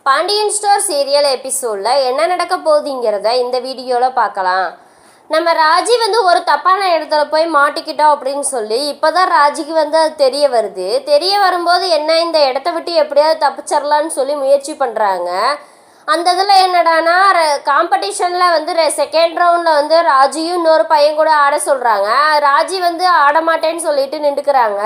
Pandian store serial எபிசோடில் என்ன நடக்க போகுதுங்கிறத இந்த வீடியோவில் பார்க்கலாம். நம்ம ராஜி ஒரு தப்பான இடத்துல போய் மாட்டிக்கிட்டோம் அப்படின்னு சொல்லி இப்போ தான் ராஜிக்கு அது தெரிய வருது. தெரிய வரும்போது என்ன, இந்த இடத்த விட்டு எப்படியாவது தப்பிச்சிடலான்னு சொல்லி முயற்சி பண்ணுறாங்க. அந்த இதில் என்னடானா காம்படிஷனில் செகண்ட் ரவுண்டில் ராஜியும் இன்னொரு பையன் கூட ஆட சொல்கிறாங்க. ராஜி ஆட மாட்டேன்னு சொல்லிட்டு நின்றுக்கிறாங்க.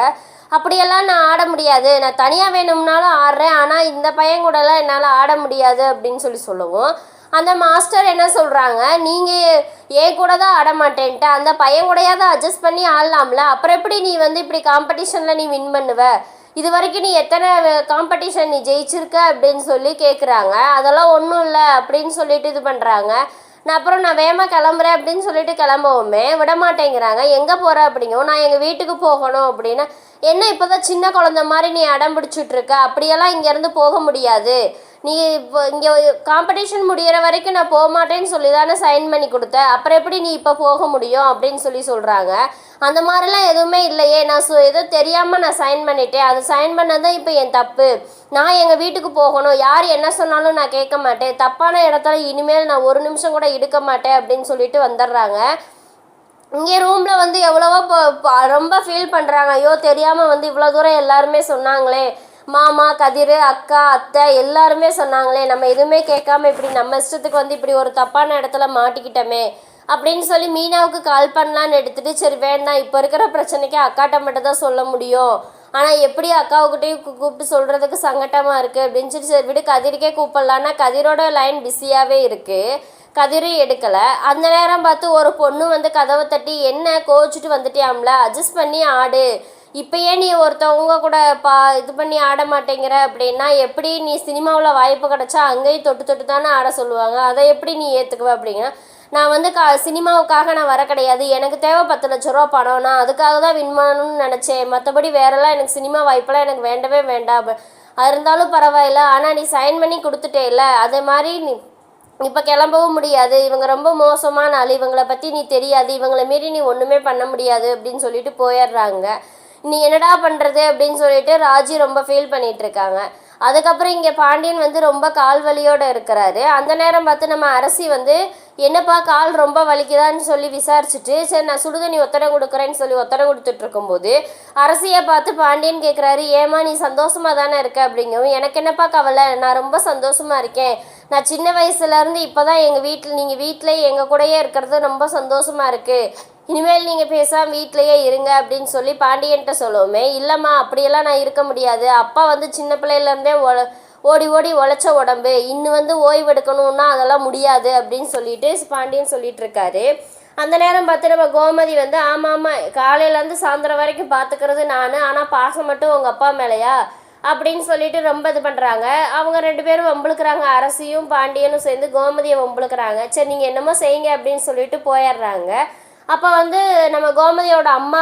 அப்படியெல்லாம் நான் ஆட முடியாது, நான் தனியாக வேணும்னாலும் ஆடுறேன், ஆனால் இந்த பையன் கூடலாம் என்னால் ஆட முடியாது அப்படின்னு சொல்லுவோம். அந்த மாஸ்டர் என்ன சொல்கிறாங்க, நீங்கள் ஏன் கூட தான் ஆட மாட்டேன்ட்டு அந்த பையன் கூடயாவது அட்ஜஸ்ட் பண்ணி ஆடலாம்ல, அப்புறம் எப்படி நீ இப்படி காம்படிஷனில் நீ வின் பண்ணுவ, இது வரைக்கும் நீ எத்தனை காம்படிஷன் நீ ஜெயிச்சிருக்க அப்படின்னு சொல்லி கேட்குறாங்க. அதெல்லாம் ஒன்றும் இல்லை அப்படின்னு சொல்லிட்டு இது பண்ணுறாங்க. நான் வேகமாக கிளம்புறேன் அப்படின்னு சொல்லிட்டு கிளம்பவுமே விட மாட்டேங்கிறாங்க. எங்கே போகிற அப்படிங்கவும் நான் எங்கள் வீட்டுக்கு போகணும் அப்படின்னா, என்ன இப்போ தான் சின்ன குழந்த மாதிரி நீ அடம் பிடிச்சிட்ருக்க, அப்படியெல்லாம் இங்கேருந்து போக முடியாது, நீ இப்போ இங்கே காம்படிஷன் முடிகிற வரைக்கும் நான் போக மாட்டேன்னு சொல்லி தானே சைன் பண்ணி கொடுத்த, அப்புறம் எப்படி நீ இப்போ போக முடியும் அப்படின்னு சொல்கிறாங்க. அந்த மாதிரிலாம் எதுவுமே இல்லையே, நான் ஏதோ தெரியாமல் நான் சைன் பண்ணிட்டேன், அது சைன் பண்ணதான் இப்போ என் தப்பு, நான் எங்கள் வீட்டுக்கு போகணும், யார் என்ன சொன்னாலும் நான் கேட்க மாட்டேன், தப்பான இடத்துல இனிமேல் நான் ஒரு நிமிஷம் கூட எடுக்க மாட்டேன் அப்படின்னு சொல்லிட்டு வந்துடுறாங்க. இங்கே ரூமில் எவ்வளவோ ரொம்ப ஃபீல் பண்ணுறாங்க. ஐயோ தெரியாமல் இவ்வளோ தூரம் எல்லாருமே சொன்னாங்களே, மாமா, கதிர், அக்கா, அத்தை எல்லாருமே சொன்னாங்களே, நம்ம எதுவுமே கேட்காம இப்படி நம்ம இஷ்டத்துக்கு இப்படி ஒரு தப்பான இடத்துல மாட்டிக்கிட்டோமே அப்படின்னு சொல்லி மீனாவுக்கு கால் பண்ணலான்னு எடுத்துகிட்டு, சரி வேண்டாம், இப்போ இருக்கிற பிரச்சனைக்கு அக்காட்ட மட்டும் தான் சொல்ல முடியும், ஆனால் எப்படி அக்காவுக்கிட்டையும் கூப்பிட்டு சொல்கிறதுக்கு சங்கட்டமாக இருக்குது அப்படின்னு சொல்லி சரி விடு கதிர்க்கே கூப்பிட்லான்னா கதிரோட லைன் பிஸியாகவே இருக்குது, கதிரும் எடுக்கலை. அந்த நேரம் பார்த்து ஒரு பொண்ணு கதவை தட்டி, என்ன கோச்சிட்டு வந்துட்டியாம்ல, அட்ஜஸ்ட் பண்ணி ஆடு, இப்போயே நீ ஒருத்தவங்க கூட இது பண்ணி ஆட மாட்டேங்கிற அப்படின்னா எப்படி நீ சினிமாவில் வாய்ப்பு கிடச்சா அங்கேயும் தொட்டு தொட்டு தானே ஆட சொல்லுவாங்க, அதை எப்படி நீ ஏற்றுக்குவ அப்படிங்கன்னா, நான் சினிமாவுக்காக நான் வர கிடையாது, எனக்கு தேவை 10 லட்ச ரூபா பணம், நான் அதுக்காக தான் வின் பண்ணணும்னு நினச்சேன், மற்றபடி வேறெல்லாம் எனக்கு சினிமா வாய்ப்பெல்லாம் எனக்கு வேண்டவே வேண்டாம், அது இருந்தாலும் பரவாயில்ல, ஆனால் நீ சைன் பண்ணி கொடுத்துட்டே இல்லை, அதே மாதிரி நீ இப்போ கிளம்பவும் முடியாது, இவங்க ரொம்ப மோசமான ஆள், இவங்களை பற்றி நீ தெரியாது, இவங்களை மீறி நீ ஒன்றுமே பண்ண முடியாது அப்படின்னு சொல்லிட்டு போயிடுறாங்க. நீ என்னடா பண்ணுறது அப்படின்னு சொல்லிட்டு ராஜி ரொம்ப ஃபீல் பண்ணிகிட்ருக்காங்க. அதுக்கப்புறம் இங்கே பாண்டியன் ரொம்ப கால் வலியோடு இருக்கிறாரு. அந்த நேரம் பார்த்து நம்ம அரசி என்னப்பா கால் ரொம்ப வலிக்குதான்னு சொல்லி விசாரிச்சுட்டு, சரி நான் சுடுதண்ணி ஒத்தனை கொடுக்குறேன்னு சொல்லி ஒத்தனை கொடுத்துட்டு இருக்கும்போது அரசியை பார்த்து பாண்டியன் கேட்குறாரு, ஏமா நீ சந்தோஷமாக தானே இருக்க அப்படிங்கவும், எனக்கு என்னப்பா கவலை, நான் ரொம்ப சந்தோஷமாக இருக்கேன், நான் சின்ன வயசுலேருந்து இப்போ தான் நீங்கள் வீட்டிலேயே எங்கள் கூடயே இருக்கிறது ரொம்ப சந்தோஷமாக இருக்குது, இனிமேல் நீங்கள் பேசாமல் வீட்டிலையே இருங்க அப்படின்னு சொல்லி பாண்டியன்ட்ட சொல்லுவோமே, இல்லைம்மா அப்படியெல்லாம் நான் இருக்க முடியாது, அப்பா சின்ன பிள்ளையிலேருந்தே ஓடி ஓடி உழைச்ச உடம்பு, இன்னும் ஓய்வு எடுக்கணும்னா அதெல்லாம் முடியாது அப்படின்னு சொல்லிட்டு பாண்டியன் சொல்லிட்டு இருக்காரு. அந்த நேரம் பார்த்து நம்ம கோமதி ஆமாம் ஆமாம் காலையிலேருந்து சாயந்தரம் வரைக்கும் பார்த்துக்கிறது நான், ஆனால் பாசம் மட்டும் உங்கள் அப்பா மேலேயா அப்படின்னு சொல்லிட்டு ரொம்ப இது பண்ணுறாங்க. அவங்க 2 பேரும் வம்புழுக்கிறாங்க, அரசியும் பாண்டியனும் சேர்ந்து கோமதியை வம்புழுக்கிறாங்க. சரி நீங்கள் என்னமோ செய்யுங்க அப்படின்னு சொல்லிட்டு போயிடுறாங்க. அப்போ நம்ம கோமதியோட அம்மா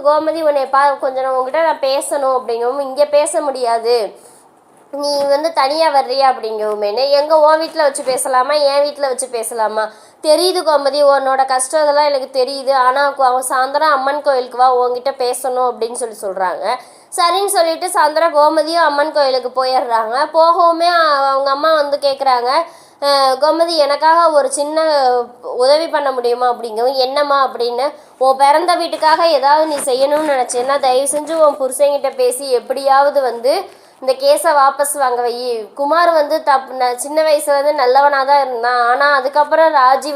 கோமதி உன்னை கொஞ்சம் உங்ககிட்ட நான் பேசணும் அப்படிங்கவும், இங்கே பேச முடியாது, நீ தனியாக வர்றியா அப்படிங்கவுமேனு, எங்கே உன் வீட்டில் வச்சு பேசலாமா என் வீட்டில் வச்சு பேசலாமா, தெரியுது கோமதி உன்னோட கஷ்டம் இதெல்லாம் எனக்கு தெரியுது, ஆனால் அவன் சாயந்தரம் அம்மன் கோயிலுக்கு வா, உங்ககிட்ட பேசணும் அப்படின்னு சொல்கிறாங்க. சரின்னு சொல்லிட்டு சாயந்தரம் கோமதியும் அம்மன் கோயிலுக்கு போயிடுறாங்க. போகவுமே அவங்க அம்மா கேட்குறாங்க, கோமதி எனக்காக ஒரு சின்ன உதவி பண்ண முடியுமா அப்படிங்கவும், என்னம்மா அப்படின்னு, உன் பிறந்த வீட்டுக்காக ஏதாவது நீ செய்யணும்னு நினச்சேன்னா தயவு செஞ்சு உன் புருஷங்கிட்ட பேசி எப்படியாவது இந்த கேஸை வாபஸ் வாங்க வை, குமார் சின்ன வயசுல நல்லவனாக தான் இருந்தான், ஆனால் அதுக்கப்புறம் ராஜி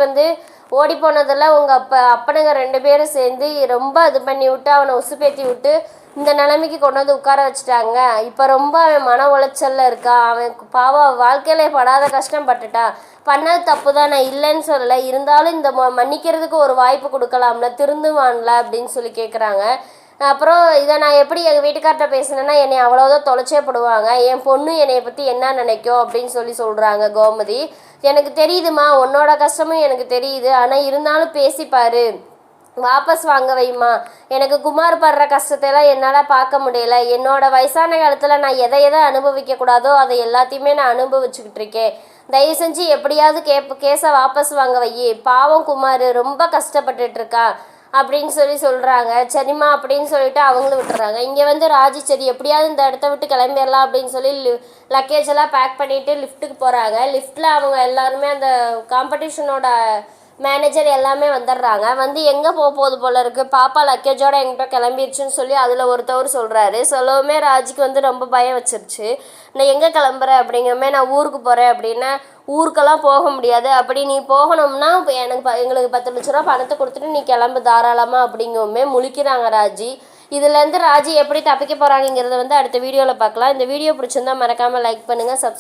ஓடி போனதில் உங்கள் அப்பனுங்க 2 பேரும் சேர்ந்து ரொம்ப இது பண்ணி விட்டு அவனை உசுப்பேற்றி விட்டு இந்த நிலைமைக்கு கொண்டு உட்கார வச்சுட்டாங்க, இப்போ ரொம்ப அவன் மன உளைச்சலில் இருக்கான், அவன் பாவம் வாழ்க்கையில படாத கஷ்டப்பட்டுட்டான், பண்ணது தப்பு தான், நான் இல்லைன்னு சொல்லலை, இருந்தாலும் இந்த மன்னிக்கிறதுக்கு ஒரு வாய்ப்பு கொடுக்கலாம்ல, திருந்துவான்ல அப்படின்னு சொல்லி கேட்குறாங்க. அப்புறம் இதை நான் எப்படி எங்கள் வீட்டுக்கார்ட்ட பேசினேன்னா என்னை அவ்வளோதான் தொலைச்சே போடுவாங்க, என் பொண்ணு என்னை பற்றி என்ன நினைக்கும் அப்படின்னு சொல்கிறாங்க கோமதி. எனக்கு தெரியுதுமா, உன்னோட கஷ்டமும் எனக்கு தெரியுது, ஆனால் இருந்தாலும் பேசிப்பாரு, வாபஸ் வாங்க வைமா, எனக்கு குமார் படுற கஷ்டத்தையெல்லாம் என்னால் பார்க்க முடியல, என்னோட வயசான காலத்தில் நான் எதை அனுபவிக்கக்கூடாதோ அதை எல்லாத்தையுமே நான் அனுபவிச்சுக்கிட்டு இருக்கேன், தயவு செஞ்சு எப்படியாவது கேஸை வாபஸ் வாங்க வை, பாவம் குமார் ரொம்ப கஷ்டப்பட்டுட்டு இருக்கா அப்படின்னு சொல்கிறாங்க. சரிம்மா அப்படின்னு சொல்லிட்டு அவங்களும் விட்டுறாங்க. இங்கே வந்து ராஜி சரி எப்படியாவது இந்த இடத்த விட்டு கிளம்பிடலாம் அப்படின்னு சொல்லி லக்கேஜ் எல்லாம் பேக் பண்ணிவிட்டு லிஃப்ட்டுக்கு போகிறாங்க. லிஃப்ட்டில் அவங்க எல்லாருமே அந்த காம்படிஷனோட மேனேஜர் எல்லாமே வந்துடுறாங்க. வந்து எங்கே போகுது போல இருக்குது, பாப்பா லக்கேஜோட எங்கிட்ட கிளம்பிடுச்சுன்னு சொல்லி அதில் ஒருத்தவர் சொல்கிறாரு. சொல்லவுமே ராஜிக்கு வந்து ரொம்ப பயம் வச்சிருச்சு. நான் எங்கே கிளம்புறேன் அப்படிங்கமே, நான் ஊருக்கு போகிறேன் அப்படின்னா, ஊருக்கெல்லாம் போக முடியாது, அப்படி நீ போகணும்னா எங்களுக்கு 10 லட்ச ரூபா பணத்தை கொடுத்துட்டு நீ கிளம்பு தாராளமாக அப்படிங்கவுமே முழிக்கிறாங்க ராஜி. இதுலேருந்து ராஜி எப்படி தப்பிக்க போகிறாங்கங்கிறத வந்து அடுத்த வீடியோவில் பார்க்கலாம். இந்த வீடியோ பிடிச்சிருந்தா மறக்காமல் லைக் பண்ணுங்கள், சப்ஸ்கிரைப்